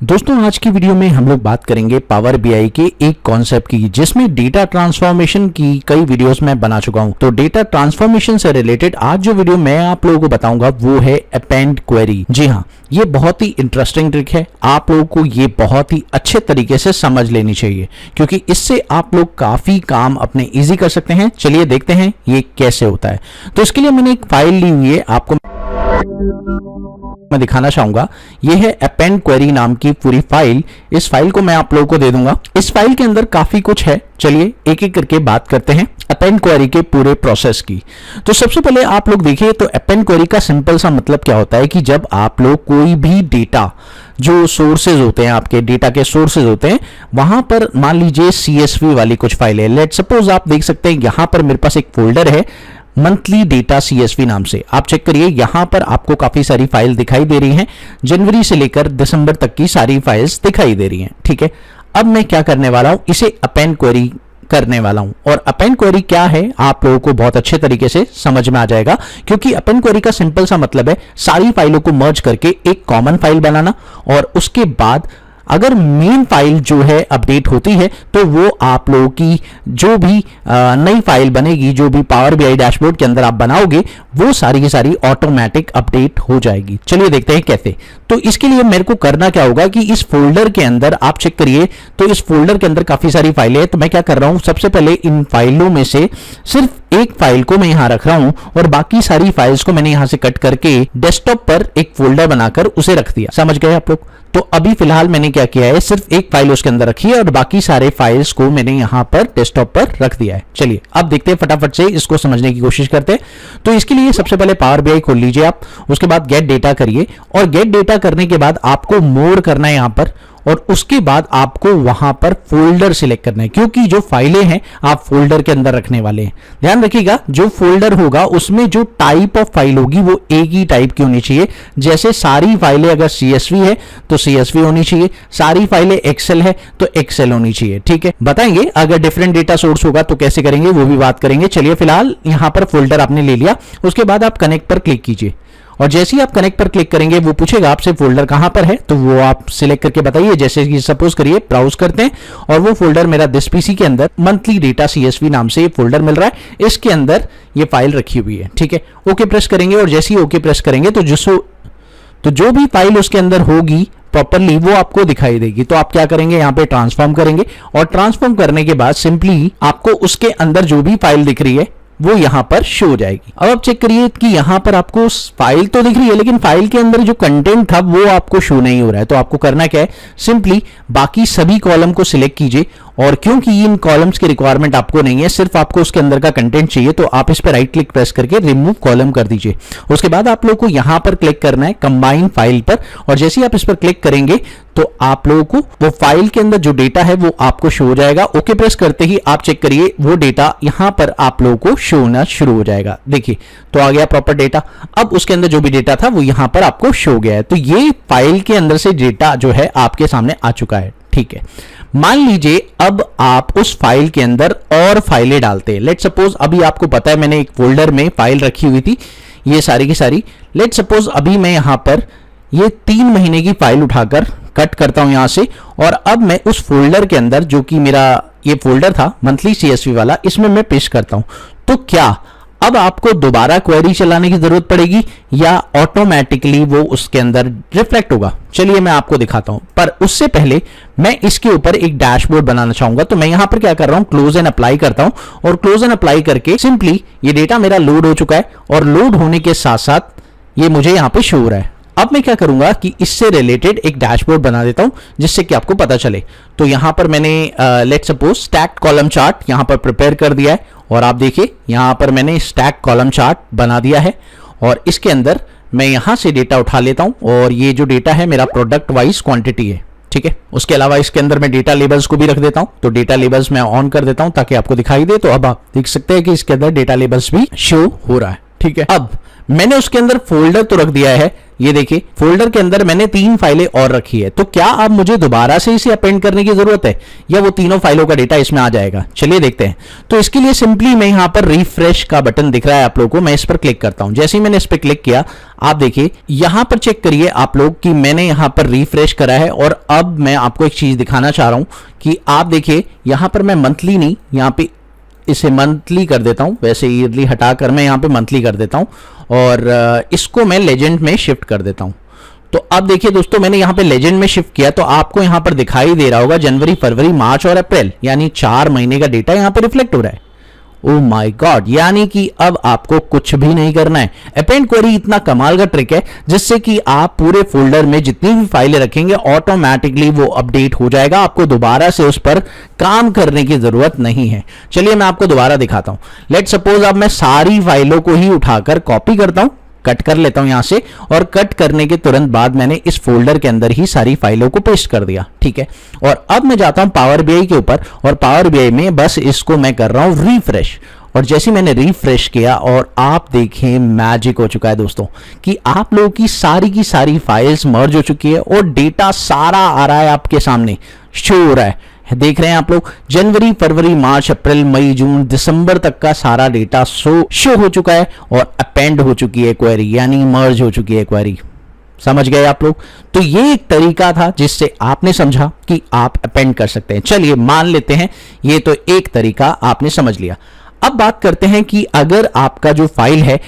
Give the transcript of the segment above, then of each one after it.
दोस्तों आज की वीडियो में हम लोग बात करेंगे पावर बीआई के एक कॉन्सेप्ट की जिसमें डेटा ट्रांसफॉर्मेशन की कई वीडियोस मैं बना चुका हूं। तो डेटा ट्रांसफॉर्मेशन से रिलेटेड आज जो वीडियो मैं आप लोगों को बताऊंगा वो है अपेंड क्वेरी। जी हां, ये बहुत ही इंटरेस्टिंग ट्रिक है, आप लोगों को ये बहुत ही अच्छे तरीके से समझ लेनी चाहिए क्योंकि इससे आप लोग काफी काम अपने ईजी कर सकते हैं। चलिए देखते हैं ये कैसे होता है। तो इसके लिए मैंने एक फाइल ली हुई है, आपको मैं दिखाना चाहूंगा। ये है अपेंड क्वेरी नाम की पूरी फाइल। इस फाइल को मैं आप लोगों को दे दूंगा। इस फाइल के अंदर काफी कुछ है, चलिए एक एक करके बात करते हैं अपेंड क्वेरी के पूरे प्रोसेस की। तो सबसे पहले आप लोग देखिए तो अपेंड क्वेरी का सिंपल सा मतलब क्या होता है कि जब आप लोग कोई भी डेटा जो सोर्सेज होते हैं, आपके डेटा के सोर्सेज होते हैं, वहां पर मान लीजिए CSV वाली कुछ फाइल है। लेट सपोज आप देख सकते हैं यहां पर मेरे पास एक फोल्डर है मंथली डेटा CSV नाम से। आप चेक करिए यहां पर आपको काफी सारी फाइल दिखाई दे रही हैं, जनवरी से लेकर दिसंबर तक की सारी फाइल्स दिखाई दे रही हैं। ठीक है, अब मैं क्या करने वाला हूं, इसे अपेंड क्वेरी करने वाला हूं। और अपेंड क्वेरी क्या है आप लोगों को बहुत अच्छे तरीके से समझ में आ जाएगा क्योंकि अपेंड क्वेरी का सिंपल सा मतलब है सारी फाइलों को मर्ज करके एक कॉमन फाइल बनाना, और उसके बाद अगर मेन फाइल जो है अपडेट होती है तो वो आप लोगों की जो भी नई फाइल बनेगी, जो भी पावर बीआई डैशबोर्ड के अंदर आप बनाओगे, वो सारी की सारी ऑटोमेटिक अपडेट हो जाएगी। चलिए देखते हैं कैसे। तो इसके लिए मेरे को करना क्या होगा कि इस फोल्डर के अंदर आप चेक करिए तो इस फोल्डर के अंदर काफी सारी फाइलें हैं। तो मैं क्या कर रहा हूं, सबसे पहले इन फाइलों में से सिर्फ एक फाइल को मैं यहां रख रहा हूं और बाकी सारी फाइल्स को मैंने यहां से कट करके डेस्कटॉप पर एक फोल्डर बनाकर उसे रख दिया। समझ गए आप लोग? तो अभी फिलहाल मैंने क्या किया है, सिर्फ एक फाइल उसके अंदर रखी है और बाकी सारे फाइल्स को मैंने यहां पर डेस्कटॉप पर रख दिया है। चलिए अब देखते हैं, फटाफट से इसको समझने की कोशिश करते हैं। तो इसके लिए सबसे पहले पावर बीआई खोल लीजिए आप, उसके बाद गेट डेटा करिए और गेट डेटा करने के बाद आपको मोर करना है यहां पर, और उसके बाद आपको वहां पर फोल्डर सिलेक्ट करना है क्योंकि जो फाइलें हैं आप फोल्डर के अंदर रखने वाले हैं। ध्यान रखिएगा जो फोल्डर होगा उसमें जो टाइप ऑफ फाइल होगी वो एक ही टाइप की होनी चाहिए। जैसे सारी फाइलें अगर CSV है तो CSV होनी चाहिए, सारी फाइलें एक्सेल है तो एक्सेल होनी चाहिए। ठीक है, बताएंगे अगर डिफरेंट डेटा सोर्स होगा तो कैसे करेंगे वो भी बात करेंगे। चलिए फिलहाल यहां पर फोल्डर आपने ले लिया, उसके बाद आप कनेक्ट पर क्लिक कीजिए और जैसे ही आप कनेक्ट पर क्लिक करेंगे वो पूछेगा आपसे फोल्डर कहां पर है, तो वो आप सिलेक्ट करके बताइए। जैसे कि सपोज करिए ब्राउज करते हैं और वो फोल्डर मेरा दिस PC के अंदर मंथली डेटा CSV नाम से ये फोल्डर मिल रहा है, इसके अंदर ये फाइल रखी हुई है। ठीक है, ओके प्रेस करेंगे और जैसे ही ओके प्रेस करेंगे तो जो भी फाइल उसके अंदर होगी प्रॉपरली वो आपको दिखाई देगी। तो आप क्या करेंगे, यहाँ पे ट्रांसफॉर्म करेंगे और ट्रांसफॉर्म करने के बाद सिंपली आपको उसके अंदर जो भी फाइल दिख रही है वो यहां पर शो हो जाएगी। अब आप चेक करिए कि यहां पर आपको फाइल तो दिख रही है लेकिन फाइल के अंदर जो कंटेंट था वो आपको शो नहीं हो रहा है। तो आपको करना क्या है, सिंपली बाकी सभी कॉलम को सिलेक्ट कीजिए और क्योंकि इन कॉलम्स की रिक्वायरमेंट आपको नहीं है, सिर्फ आपको उसके अंदर का कंटेंट चाहिए, तो आप इस पर राइट क्लिक प्रेस करके रिमूव कॉलम कर दीजिए। उसके बाद आप लोगों को यहां पर क्लिक करना है कंबाइन फाइल पर, और जैसे ही आप इस पर क्लिक करेंगे तो आप लोगों को वो फाइल के अंदर जो डेटा है वो आपको शो हो जाएगा। ओके प्रेस करते ही आप चेक करिए वो डेटा यहां पर आप लोगों को शो होना शुरू हो जाएगा। देखिए तो आ गया प्रॉपर डेटा। अब उसके अंदर जो भी डेटा था वो यहां पर आपको शो हो गया है। तो ये फाइल के अंदर से डेटा जो है आपके सामने आ चुका है। ठीक है, मान लीजिए अब आप उस फाइल के अंदर और फाइलें डालते हैं। लेट सपोज अभी आपको पता है मैंने एक फोल्डर में फाइल रखी हुई थी ये सारी की सारी। लेट सपोज अभी मैं यहां पर ये 3 महीने की फाइल उठाकर कट करता हूं यहां से, और अब मैं उस फोल्डर के अंदर जो कि मेरा ये फोल्डर था मंथली CSV वाला, इसमें मैं पेस्ट करता हूं। तो क्या अब आपको दोबारा क्वेरी चलाने की जरूरत पड़ेगी या ऑटोमेटिकली वो उसके अंदर रिफ्लेक्ट होगा? चलिए मैं आपको दिखाता हूं, पर उससे पहले मैं इसके ऊपर एक डैशबोर्ड बनाना चाहूंगा। तो मैं यहां पर क्या कर रहा हूं, क्लोज एंड अप्लाई करता हूं और क्लोज एंड अप्लाई करके सिंपली ये डेटा मेरा लोड हो चुका है और लोड होने के साथ साथ ये मुझे यहां पे शो हो रहा है। अब मैं क्या करूंगा कि इससे रिलेटेड एक डैशबोर्ड बना देता हूं जिससे कि आपको पता चले। तो यहां पर मैंने let suppose stack column chart यहां पर प्रिपेयर कर दिया है और आप देखिए यहां पर मैंने स्टैक कॉलम चार्ट बना दिया है और इसके अंदर मैं यहां से डेटा उठा लेता हूं और ये जो डेटा है मेरा प्रोडक्ट वाइज क्वांटिटी है। ठीक है, उसके अलावा इसके अंदर मैं डेटा लेबल्स को भी रख देता हूं। तो डेटा लेबल्स मैं ऑन कर देता हूं ताकि आपको दिखाई दे। तो अब आप देख सकते हैं कि इसके अंदर डेटा लेबल्स भी शो हो रहा है। ठीक है। अब मैंने उसके अंदर फोल्डर तो रख दिया है, ये देखिए फोल्डर के अंदर मैंने 3 फाइलें और रखी है। तो क्या अब मुझे दोबारा से इसे अपेंड करने की जरूरत है या वो तीनों फाइलों का डेटा इसमें आ जाएगा? चलिए देखते हैं। तो इसके लिए सिंपली मैं यहां पर रिफ्रेश का बटन दिख रहा है आप लोगों को, मैं इस पर क्लिक करता हूं। जैसे ही मैंने इस पर क्लिक किया, आप देखिए यहां पर चेक करिए आप लोग कि मैंने यहां पर रिफ्रेश करा है। और अब मैं आपको एक चीज दिखाना चाह रहा हूं कि आप देखिए यहां पर मैं मंथली नहीं, यहां पे इसे मंथली कर देता हूं, वैसे ईयरली हटाकर मैं यहां पे मंथली कर देता हूं और इसको मैं लेजेंड में शिफ्ट कर देता हूं। तो अब देखिए दोस्तों, मैंने यहां पे लेजेंड में शिफ्ट किया तो आपको यहां पर दिखाई दे रहा होगा जनवरी, फरवरी, मार्च और अप्रैल, यानी 4 महीने का डेटा यहां पे रिफ्लेक्ट हो रहा है। ओ माय गॉड, यानी कि अब आपको कुछ भी नहीं करना है। अपेंड क्वेरी इतना कमाल का ट्रिक है जिससे कि आप पूरे फोल्डर में जितनी भी फाइलें रखेंगे ऑटोमेटिकली वो अपडेट हो जाएगा, आपको दोबारा से उस पर काम करने की जरूरत नहीं है। चलिए मैं आपको दोबारा दिखाता हूं। लेट सपोज अब मैं सारी फाइलों को ही उठाकर कॉपी करता हूं, कट कर लेता हूं यहां से, और कट करने के तुरंत बाद मैंने इस फोल्डर के अंदर ही सारी फाइलों को पेस्ट कर दिया, ठीक है। और अब मैं जाता हूं पावर बीआई के ऊपर और पावर बीआई में बस इसको मैं कर रहा हूं रिफ्रेश। और जैसे मैंने रिफ्रेश किया और आप देखें मैजिक हो चुका है दोस्तों कि आप लोगों की सारी फाइल्स मर्ज हो चुकी है और डेटा सारा आ रहा है आपके सामने, शो हो रहा है। देख रहे हैं आप लोग, जनवरी, फरवरी, मार्च, अप्रैल, मई, जून, दिसंबर तक का सारा डेटा शो हो चुका है और अपेंड हो चुकी है क्वेरी, यानी मर्ज हो चुकी है क्वेरी। समझ गए आप लोग? तो ये एक तरीका था जिससे आपने समझा कि आप अपेंड कर सकते हैं। चलिए मान लेते हैं ये तो एक तरीका आपने समझ लिया। अब बात करते हैं कि अगर आपका जो फाइल है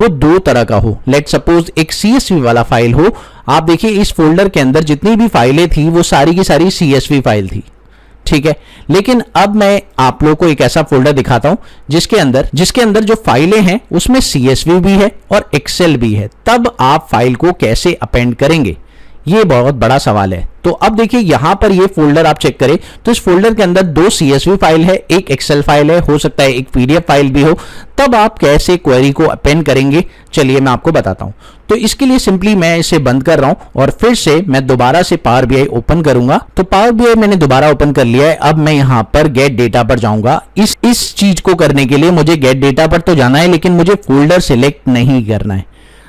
वो 2 तरह का हो। लेट सपोज एक CSV वाला फाइल हो। आप देखिए इस फोल्डर के अंदर जितनी भी फाइलें थी वो सारी की सारी CSV फाइल थी, ठीक है। लेकिन अब मैं आप लोगों को एक ऐसा फोल्डर दिखाता हूं जिसके अंदर जो फाइलें हैं उसमें CSV भी है और एक्सेल भी है। तब आप फाइल को कैसे अपेंड करेंगे, ये बहुत बड़ा सवाल है। तो अब देखिए यहां पर ये फोल्डर आप चेक करें तो इस फोल्डर के अंदर 2 CSV फाइल है, एक एक्सेल फाइल है, हो सकता है एक PDF फाइल भी हो। तब आप कैसे क्वेरी को अपेंड करेंगे, चलिए मैं आपको बताता हूं। तो इसके लिए सिंपली मैं इसे बंद कर रहा हूं और फिर से मैं दोबारा से पावर बीआई ओपन करूंगा। तो पावर बीआई मैंने दोबारा ओपन कर लिया है। अब मैं यहां पर गेट डेटा पर जाऊंगा। इस चीज को करने के लिए मुझे गेट डेटा पर तो जाना है, लेकिन मुझे फोल्डर सिलेक्ट नहीं करना है।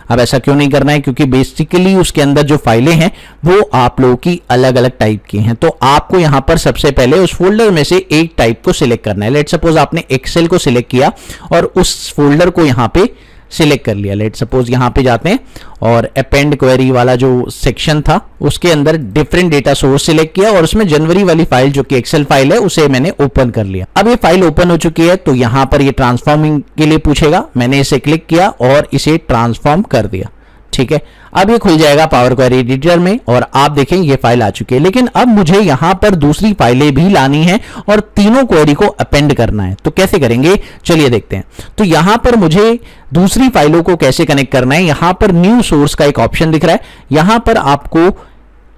अब ऐसा क्यों नहीं करना है? क्योंकि बेसिकली उसके अंदर जो फाइलें हैं वो आप लोगों की अलग अलग टाइप की हैं। तो आपको यहां पर सबसे पहले उस फोल्डर में से एक टाइप को सिलेक्ट करना है। लेट सपोज आपने एक्सेल को सिलेक्ट किया और उस फोल्डर को यहां पे सिलेक्ट कर लिया। लेट सपोज यहां पे जाते हैं और अपेंड क्वेरी वाला जो सेक्शन था उसके अंदर डिफरेंट डेटा सोर्स सिलेक्ट किया और उसमें जनवरी वाली फाइल जो कि एक्सेल फाइल है उसे मैंने ओपन कर लिया। अब ये फाइल ओपन हो चुकी है तो यहां पर ये ट्रांसफॉर्मिंग के लिए पूछेगा। मैंने इसे क्लिक किया और इसे ट्रांसफॉर्म कर दिया, ठीक है। अब ये खुल जाएगा पावर क्वेरी एडिटर में और आप देखें ये फाइल आ चुकी है। लेकिन अब मुझे यहां पर दूसरी फाइलें भी लानी है और तीनों क्वेरी को अपेंड करना है। तो कैसे करेंगे, चलिए देखते हैं। तो यहां पर मुझे दूसरी फाइलों को कैसे कनेक्ट करना है, यहां पर न्यू सोर्स का एक ऑप्शन दिख रहा है। यहां पर आपको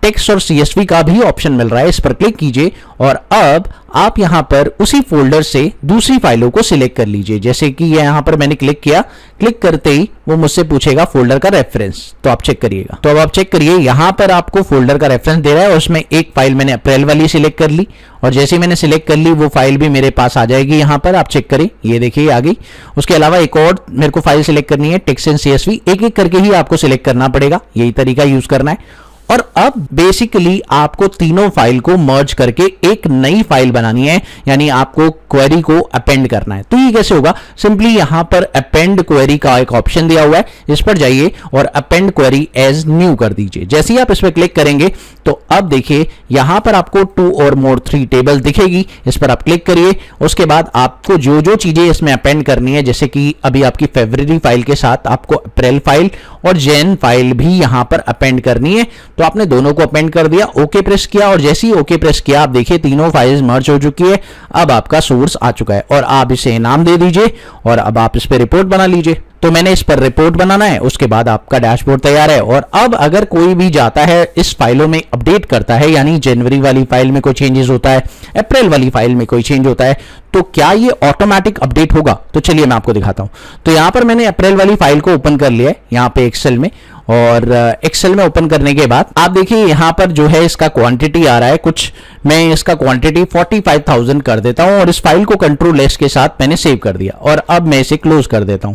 टेक्स्ट और CSV का भी ऑप्शन मिल रहा है, इस पर क्लिक कीजिए और अब आप यहां पर उसी फोल्डर से दूसरी फाइलों को सिलेक्ट कर लीजिए। जैसे कि यहां पर मैंने क्लिक किया, क्लिक करते ही वो मुझसे पूछेगा फोल्डर का रेफरेंस, तो आप चेक करिएगा। तो अब आप चेक करिए यहां पर आपको फोल्डर का रेफरेंस दे रहा है और उसमें एक फाइल मैंने अप्रैल वाली सिलेक्ट कर ली और जैसे मैंने सिलेक्ट कर ली वो फाइल भी मेरे पास आ जाएगी। यहां पर आप चेक करें, ये देखिए आ गई। उसके अलावा एक और मेरे को फाइल सिलेक्ट करनी है, टेक्स्ट एंड CSV, एक एक करके ही आपको सिलेक्ट करना पड़ेगा, यही तरीका यूज करना है। और अब बेसिकली आपको तीनों फाइल को मर्ज करके एक नई फाइल बनानी है, यानी आपको क्वेरी को अपेंड करना है। तो ये कैसे होगा, सिंपली यहां पर अपेंड क्वेरी का एक ऑप्शन दिया हुआ है, इस पर जाइए और अपेंड क्वेरी एज न्यू कर दीजिए। जैसे ही आप इस पर क्लिक करेंगे तो अब देखिए यहां पर आपको 2 और मोर 3 टेबल दिखेगी, इस पर आप क्लिक करिए। उसके बाद आपको जो जो चीजें इसमें अपेंड करनी है, जैसे कि अभी आपकी फरवरी फाइल के साथ आपको अप्रैल फाइल और जैन फाइल भी यहां पर अपेंड करनी है। तो आपने दोनों को अपेंड कर दिया, ओके प्रेस किया और जैसे ही ओके प्रेस किया आप देखिए तीनों फाइल्स मर्ज हो चुकी है। अब आपका सोर्स आ चुका है और आप इसे नाम दे दीजिए और अब आप इस पे रिपोर्ट बना लीजिए। तो मैंने इस पर रिपोर्ट बनाना है, उसके बाद आपका डैशबोर्ड तैयार है। और अब अगर कोई भी जाता है इस फाइलों में अपडेट करता है, यानी जनवरी वाली फाइल में कोई चेंजेस होता है, अप्रैल वाली फाइल में कोई चेंज होता है, तो क्या ये ऑटोमेटिक अपडेट होगा? तो चलिए मैं आपको दिखाता हूं। तो यहां पर मैंने अप्रैल वाली फाइल को ओपन कर लिया है यहां पे एक्सेल में, और एक्सेल में ओपन करने के बाद आप देखिए यहां पर जो है इसका क्वांटिटी आ रहा है कुछ, मैं इसका क्वांटिटी 45,000 कर देता हूं और इस फाइल को कंट्रोल एस के साथ मैंने सेव कर दिया और अब मैं इसे क्लोज कर देता हूं।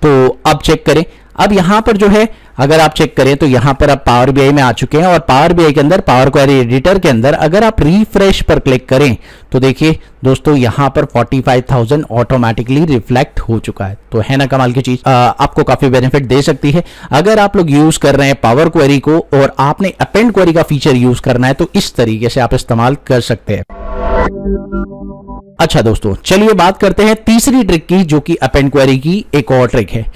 तो अब चेक करें, अब यहां पर जो है अगर आप चेक करें तो यहां पर आप पावर बीआई में आ चुके हैं और पावर बीआई के अंदर पावर क्वेरी एडिटर के अंदर अगर आप रिफ्रेश पर क्लिक करें तो देखिए दोस्तों यहां पर 45,000 ऑटोमेटिकली रिफ्लेक्ट हो चुका है। तो है ना कमाल की चीज, आपको काफी बेनिफिट दे सकती है। अगर आप लोग यूज कर रहे हैं पावर क्वेरी को और आपने अपेंड क्वेरी का फीचर यूज करना है तो इस तरीके से आप इस्तेमाल कर सकते हैं। अच्छा दोस्तों, चलिए बात करते हैं तीसरी ट्रिक की, जो कि अपेंड क्वेरी की एक और ट्रिक है।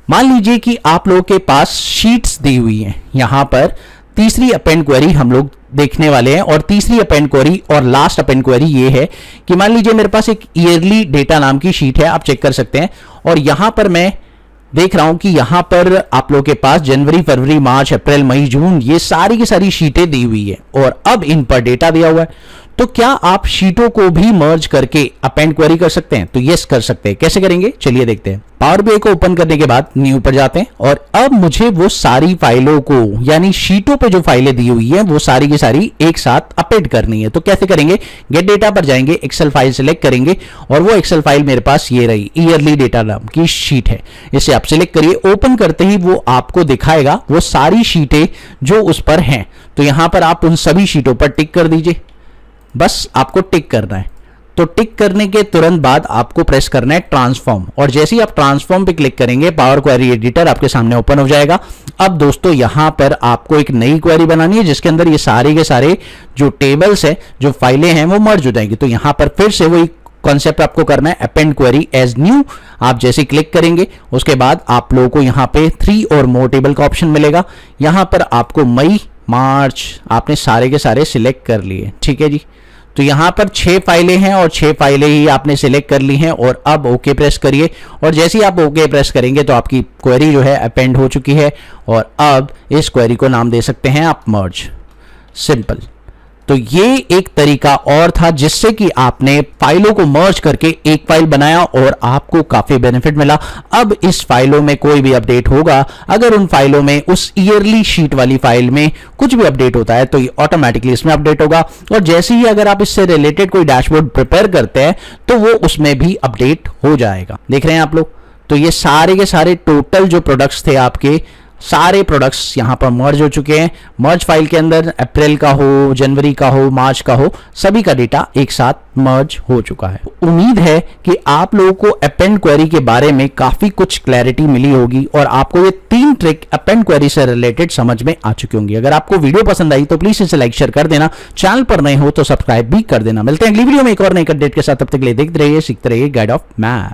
मान लीजिए कि आप लोगों के पास शीट्स दी हुई हैं, यहां पर तीसरी अपेंड क्वेरी हम लोग देखने वाले हैं और तीसरी अपेंड क्वेरी और लास्ट अपेंड क्वेरी ये है कि मान लीजिए मेरे पास एक ईयरली डेटा नाम की शीट है, आप चेक कर सकते हैं, और यहां पर मैं देख रहा हूं कि यहां पर आप लोगों के पास जनवरी, फरवरी, मार्च, अप्रैल, मई, जून ये सारी की सारी शीटें दी हुई है और अब इन पर डेटा दिया हुआ है। तो क्या आप शीटों को भी मर्ज करके अपेंड क्वेरी कर सकते हैं? तो यस कर सकते हैं। कैसे करेंगे चलिए देखते हैं। पावर बीआई को ओपन करने के बाद न्यू पर जाते हैं और अब मुझे वो सारी फाइलों को, यानी शीटों पे जो फाइलें दी हुई है वो सारी की सारी एक साथ अपेंड करनी है। तो कैसे करेंगे? गेट डेटा पर जाएंगे, एक्सेल फाइल सिलेक्ट करेंगे और वो एक्सेल फाइल मेरे पास ये रही, ईयरली डेटा नाम की शीट है। इसे आप सिलेक्ट करिए, ओपन करते ही वो आपको दिखाएगा वो सारी शीटें जो उस पर हैं। तो यहां पर आप उन सभी शीटों पर टिक कर दीजिए, बस आपको टिक करना है। तो टिक करने के तुरंत बाद आपको प्रेस करना है ट्रांसफॉर्म, और जैसे ही आप ट्रांसफॉर्म पे क्लिक करेंगे पावर क्वेरी एडिटर आपके सामने ओपन हो जाएगा। अब दोस्तों यहां पर आपको एक नई क्वेरी बनानी है जिसके अंदर ये सारे के सारे जो टेबल्स है, जो फाइलें हैं वो मर्ज हो जाएंगी। तो यहां पर फिर से वही कॉन्सेप्ट आपको करना है, अपेंड क्वेरी एज न्यू। आप जैसे क्लिक करेंगे उसके बाद आप लोगों को यहां पे 3 और मोर टेबल का ऑप्शन मिलेगा। यहां पर आपको मई, मार्च आपने सारे के सारे सिलेक्ट कर लिए, ठीक है जी। तो यहां पर 6 फाइलें हैं और 6 फाइलें ही आपने सिलेक्ट कर ली हैं और अब ओके प्रेस करिए, और जैसे ही आप ओके प्रेस करेंगे तो आपकी क्वेरी जो है अपेंड हो चुकी है और अब इस क्वेरी को नाम दे सकते हैं आप मर्ज, सिंपल। तो ये एक तरीका और था जिससे कि आपने फाइलों को मर्ज करके एक फाइल बनाया और आपको काफी बेनिफिट मिला। अब इस फाइलों में कोई भी अपडेट होगा, अगर उन फाइलों में उस ईयरली शीट वाली फाइल में कुछ भी अपडेट होता है तो ये ऑटोमेटिकली इसमें अपडेट होगा, और जैसे ही अगर आप इससे रिलेटेड कोई डैशबोर्ड प्रिपेयर करते हैं तो वो उसमें भी अपडेट हो जाएगा। देख रहे हैं आप लोग, तो ये सारे के सारे टोटल जो प्रोडक्ट्स थे आपके, सारे प्रोडक्ट्स यहां पर मर्ज हो चुके हैं। मर्ज फाइल के अंदर अप्रैल का हो, जनवरी का हो, मार्च का हो, सभी का डेटा एक साथ मर्ज हो चुका है। उम्मीद है कि आप लोगों को अपेंड क्वेरी के बारे में काफी कुछ क्लैरिटी मिली होगी और आपको ये 3 ट्रिक अपेंड क्वेरी से रिलेटेड समझ में आ चुकी होंगी। अगर आपको वीडियो पसंद आई तो प्लीज इसे लाइक शेयर कर देना, चैनल पर नए हो तो सब्सक्राइब भी कर देना। मिलते हैं अगली वीडियो में एक और नई अपडेट के साथ, तब तक के लिए देखते रहिए, सीखते रहिए गाइड ऑफ मैथ।